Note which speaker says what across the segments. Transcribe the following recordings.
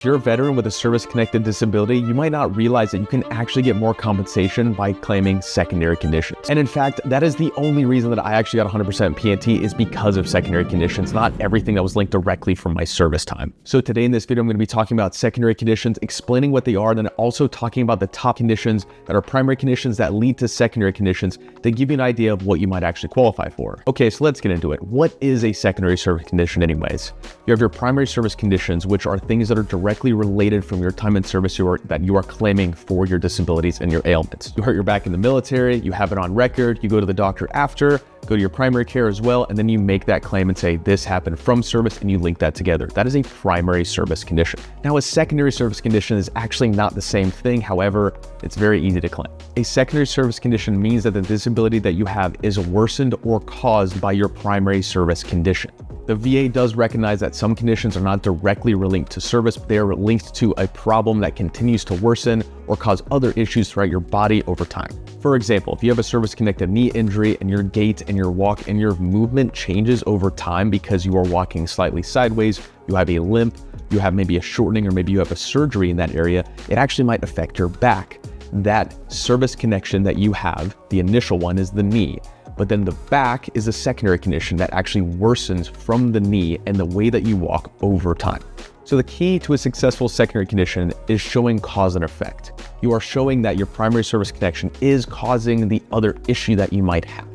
Speaker 1: If you're a veteran with a service-connected disability, you might not realize that you can actually get more compensation by claiming secondary conditions. And in fact, that is the only reason that I actually got 100% PNT is because of secondary conditions, not everything that was linked directly from my service time. So today in this video, I'm going to be talking about secondary conditions, explaining what they are, and then also talking about the top conditions that are primary conditions that lead to secondary conditions to give you an idea of what you might actually qualify for. Okay, so let's get into it. What is a secondary service condition anyways? You have your primary service conditions, which are things that are directly related from your time in service that you are claiming for your disabilities and your ailments. You hurt your back in the military, you have it on record, you go to the doctor after, go to your primary care as well, and then you make that claim and say this happened from service and you link that together. That is a primary service condition. Now, a secondary service condition is actually not the same thing. However, it's very easy to claim. A secondary service condition means that the disability that you have is worsened or caused by your primary service condition. The VA does recognize that some conditions are not directly linked to service, but they are linked to a problem that continues to worsen or cause other issues throughout your body over time. For example, if you have a service-connected knee injury and your gait and your walk and your movement changes over time because you are walking slightly sideways, you have a limp, you have maybe a shortening, or maybe you have a surgery in that area, it actually might affect your back. That service connection that you have, the initial one is the knee. But then the back is a secondary condition that actually worsens from the knee and the way that you walk over time. So the key to a successful secondary condition is showing cause and effect. You are showing that your primary service connection is causing the other issue that you might have.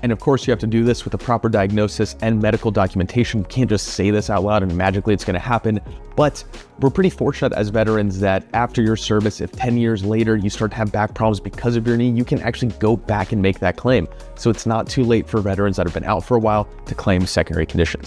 Speaker 1: And of course, you have to do this with a proper diagnosis and medical documentation. You can't just say this out loud and magically it's going to happen. But we're pretty fortunate as veterans that after your service, if 10 years later you start to have back problems because of your knee, you can actually go back and make that claim. So it's not too late for veterans that have been out for a while to claim secondary conditions.